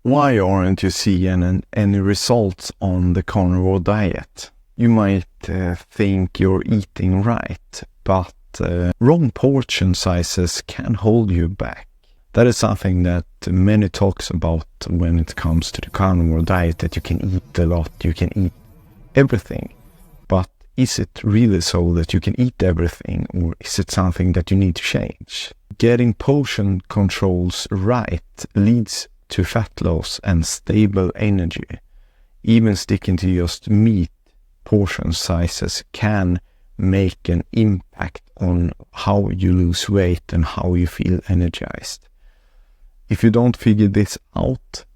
Why aren't you seeing any results on the carnivore diet? You might think you're eating right, but wrong portion sizes can hold you back. That is something that many talks about when it comes to the carnivore diet, that you can eat a lot, you can eat everything. But is it really so that you can eat everything, or is it something that you need to change? Getting portion controls right leads to fat loss and stable energy. Even sticking to just meat portion sizes can make an impact on how you lose weight and how you feel energized. If you don't figure this out,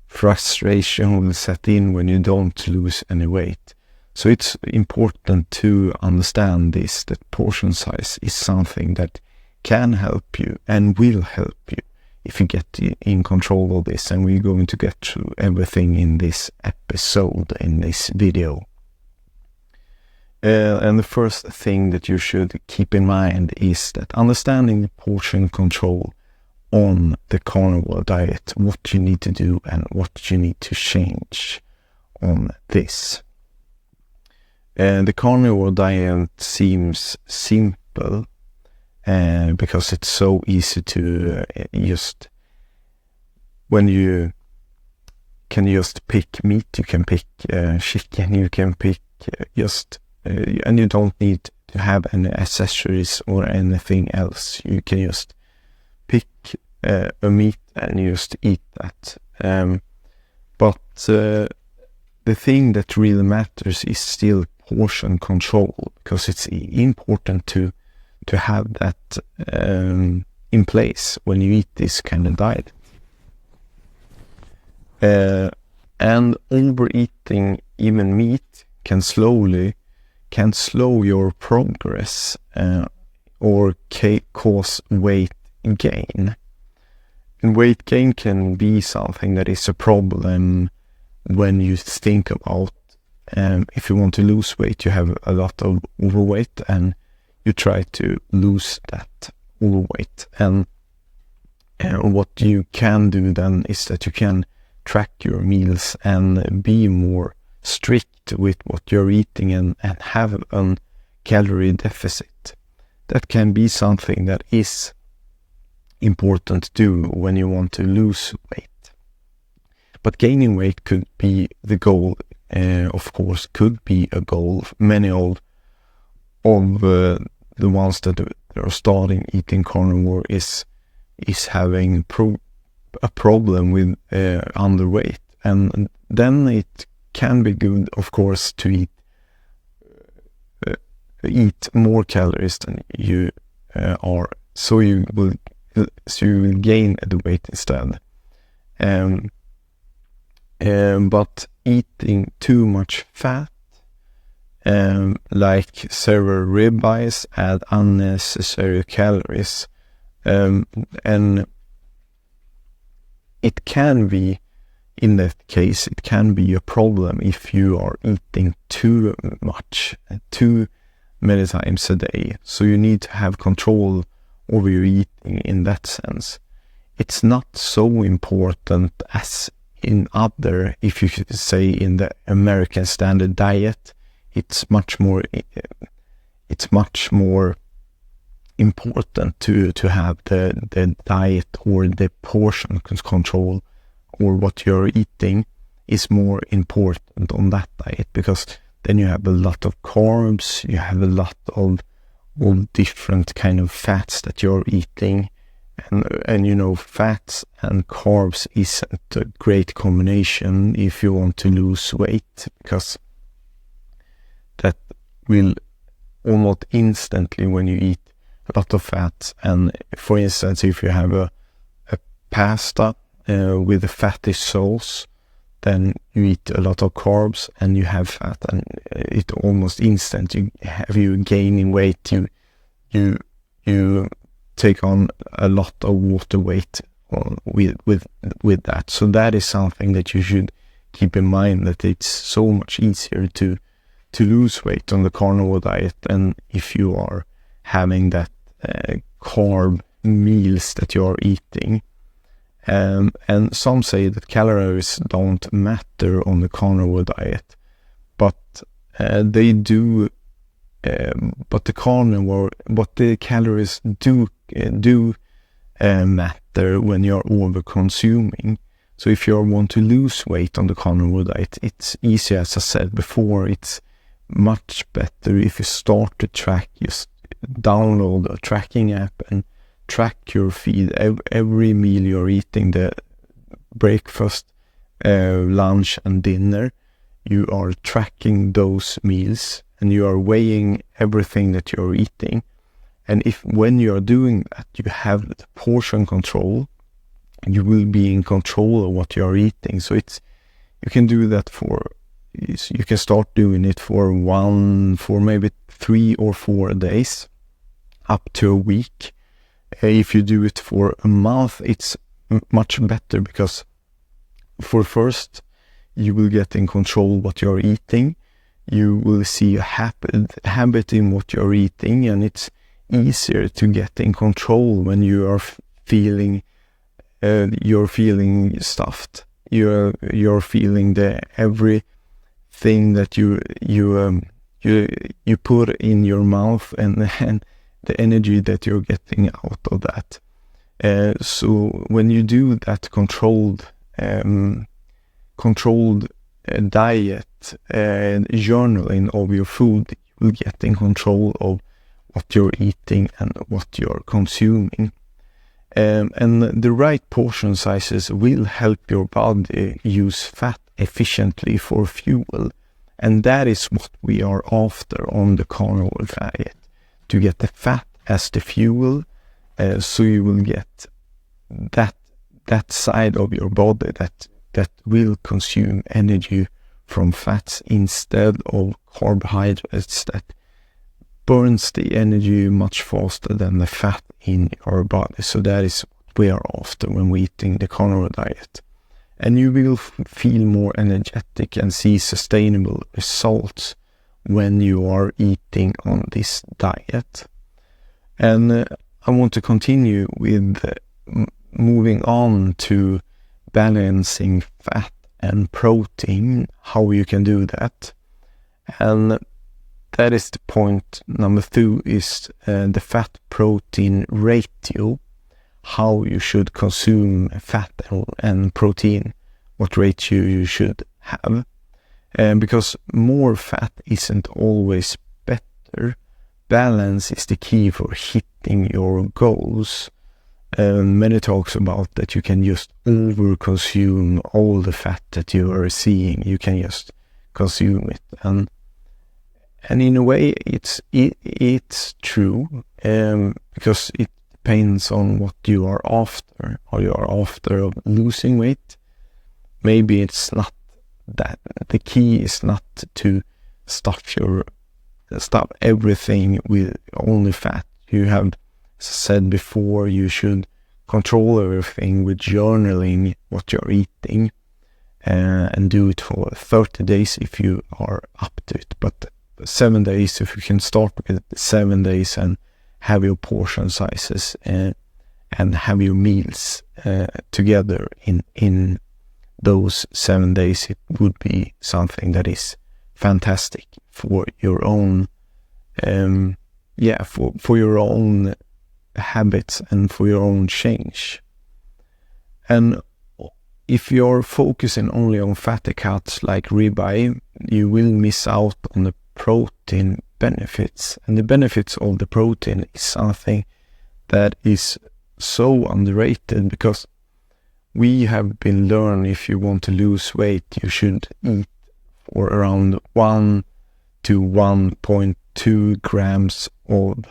frustration will set in when you don't lose any weight. So it's important to understand this, that portion size is something that can help you and will help you if you get in control of this, and we're going to get through everything in this episode, in this video. And the first thing that you should keep in mind is that understanding the portion control on the carnivore diet, what you need to do and what you need to change on this. The carnivore diet seems simple, because it's so easy to just, when you can just pick meat, you can pick chicken, you can pick and you don't need to have any accessories or anything else. You can just pick a meat and just eat that. But the thing that really matters is still portion control, because it's important to have that in place when you eat this kind of diet. And overeating even meat can slow your progress or cause weight gain. And weight gain can be something that is a problem when you think about if you want to lose weight, you have a lot of overweight and you try to lose that overweight. And what you can do then is that you can track your meals and be more strict with what you're eating and have a calorie deficit. That can be something that is important to do when you want to lose weight. But gaining weight could be the goal, of course, could be a goal. Many of the ones that are starting eating carnivore is having a problem with underweight, and then it can be good, of course, to eat more calories than you are, so you will gain the weight instead. But eating too much fat, like several ribeyes, add unnecessary calories, and it can be, in that case, it can be a problem if you are eating too much, too many times a day. So you need to have control over your eating in that sense. It's not so important as in other, if you should say, in the American standard diet. It's much more important to have the diet or the portion control, or what you're eating is more important on that diet, because then you have a lot of carbs, you have a lot of different kind of fats that you're eating, and you know, fats and carbs isn't a great combination if you want to lose weight, because that will almost instantly, when you eat a lot of fat, and for instance, if you have a pasta with a fatty sauce, then you eat a lot of carbs and you have fat, and it almost instant you gaining weight. You take on a lot of water weight with that. So that is something that you should keep in mind, that it's so much easier to lose weight on the carnivore diet than if you are having that carb meals that you are eating. And some say that calories don't matter on the carnivore diet, but they do. But the calories do matter when you're over consuming. So if you want to lose weight on the carnivore diet, it's easy, as I said before. It's much better if you start to track. Just download a tracking app and track your feed, every meal you're eating, the breakfast, lunch and dinner. You are tracking those meals and you are weighing everything that you're eating. And when you are doing that, you have the portion control. You will be in control of what you are eating. So you can do that you can start doing it for maybe 3 or 4 days, up to a week. If you do it for a month, it's much better, because for first, you will get in control what you're eating. You will see a habit in what you're eating, and it's easier to get in control when you are feeling stuffed. You're feeling everything that you put in your mouth, and the energy that you're getting out of that. So when you do that controlled diet journaling of your food, you will get in control of what you're eating and what you're consuming. And the right portion sizes will help your body use fat efficiently for fuel. And that is what we are after on the carnivore diet, to get the fat as the fuel, so you will get that side of your body that will consume energy from fats instead of carbohydrates that burns the energy much faster than the fat in your body. So that is what we are after when we're eating the carnivore diet. And you will feel more energetic and see sustainable results when you are eating on this diet. And I want to continue with moving on to balancing fat and protein, how you can do that. And that is the point number 2, is the fat protein ratio, how you should consume fat and protein, what ratio you should have. Because more fat isn't always better. Balance is the key for hitting your goals. Many talks about that you can just over-consume all the fat that you are seeing. You can just consume it, and in a way it's true, because it depends on what you are after. Are you after losing weight? Maybe it's not that. The key is not to stuff everything with only fat. You have, as I said before, you should control everything with journaling what you're eating, and do it for 30 days if you are up to it. But 7 days, if you can start with 7 days and have your portion sizes and have your meals together in those 7 days, it would be something that is fantastic for your own for your own habits and for your own change. And if you're focusing only on fatty cuts like ribeye, you will miss out on the protein benefits. And the benefits of the protein is something that is so underrated, because we have been learned, if you want to lose weight, you should eat for around 1 to 1.2 grams of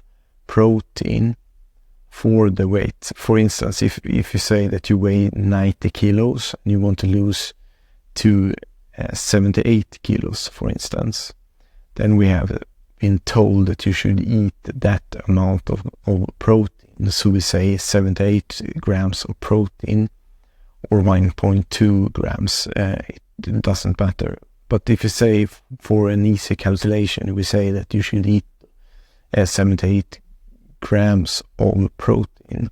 protein for the weight. For instance, if you say that you weigh 90 kilos and you want to lose to 78 kilos, for instance, then we have been told that you should eat that amount of protein. So we say 78 grams of protein or 1.2 grams. It doesn't matter. But if you say, for an easy calculation, we say that you should eat 78 grams of protein.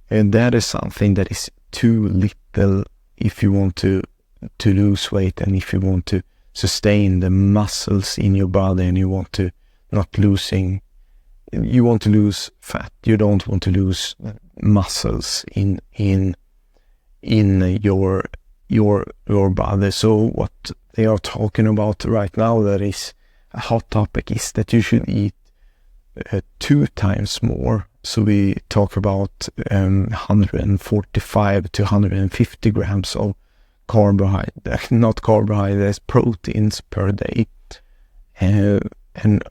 And that is something that is too little if you want to lose weight, and if you want to sustain the muscles in your body, and you want to you want to lose fat. You don't want to lose muscles in your body. So what they are talking about right now, that is a hot topic, is that you should eat 2 times more. So we talk about 145 to 150 grams of carbohydrates, proteins per day. And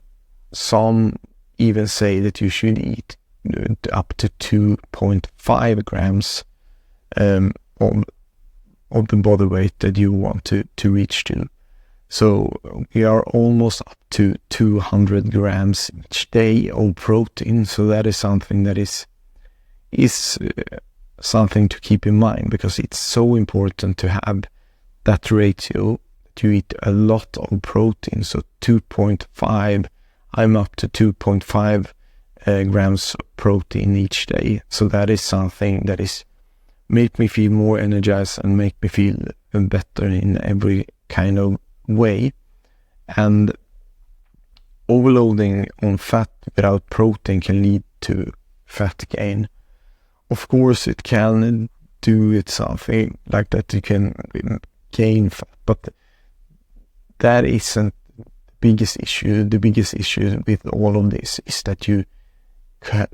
some even say that you should eat up to 2.5 grams of the body weight that you want to reach to. So we are almost up to 200 grams each day of protein. So that is something that is something to keep in mind, because it's so important to have that ratio, that you eat a lot of protein. So 2.5, I'm up to 2.5 grams of protein each day. So that is something that is make me feel more energized and make me feel better in every kind of way. And overloading on fat without protein can lead to fat gain. Of course, it can do it something like that. You can gain fat, but that isn't the biggest issue. The biggest issue with all of this is that you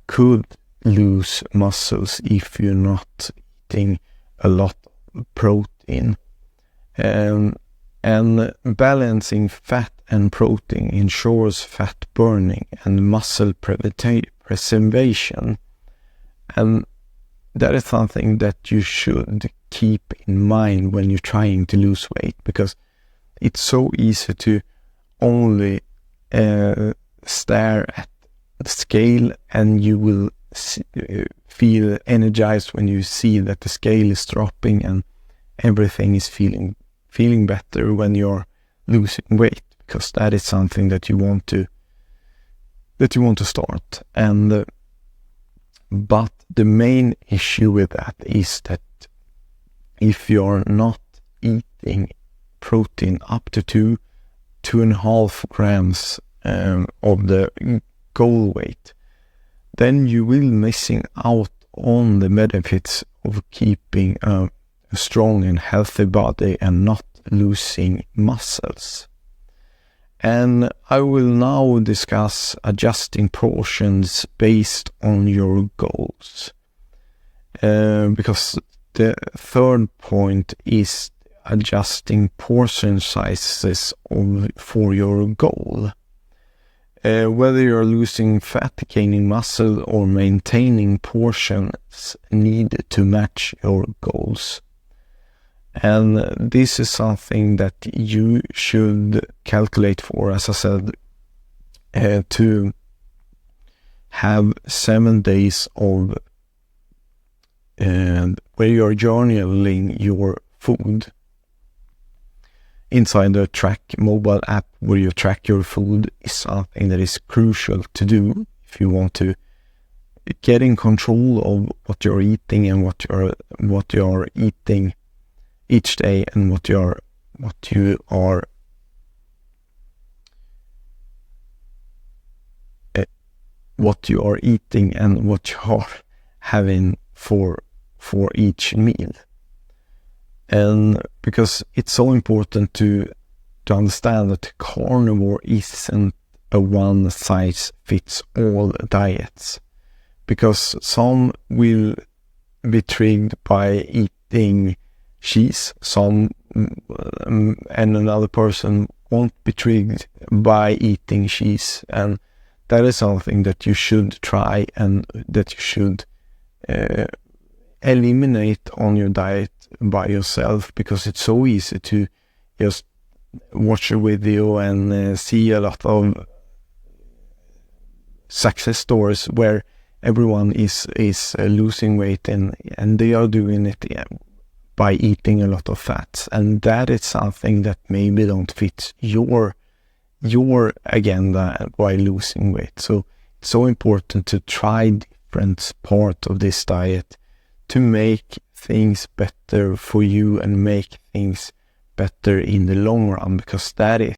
could lose muscles if you're not eating a lot of protein. And balancing fat and protein ensures fat burning and muscle preservation. And that is something that you should keep in mind when you're trying to lose weight, because it's so easy to only stare at the scale, and you will feel energized when you see that the scale is dropping and everything is feeling better when you're losing weight, because that is something that you want to start. And but the main issue with that is that if you're not eating protein up to 2.5 grams of the goal weight, then you will missing out on the benefits of keeping a strong and healthy body and not losing muscles. And I will now discuss adjusting portions based on your goals, because the third point is adjusting portion sizes for your goal. Whether you're losing fat, gaining muscle, or maintaining portions need to match your goals. And this is something that you should calculate for, as I said, to have 7 days of where you're journaling your food inside the Track mobile app, where you track your food, is something that is crucial to do if you want to get in control of what you're eating and what you're eating each day, and what you are eating and what you are having for each meal. And because it's so important to understand that carnivore isn't a one-size-fits-all diet, because some will be triggered by eating cheese, and another person won't be triggered by eating cheese. And that is something that you should try, and that you should eliminate on your diet by yourself, because it's so easy to just watch a video and see a lot of success stories where everyone is losing weight, and they are doing it by eating a lot of fats, and that is something that maybe don't fit your agenda while losing weight. So it's so important to try different parts of this diet to make things better for you and make things better in the long run, because that is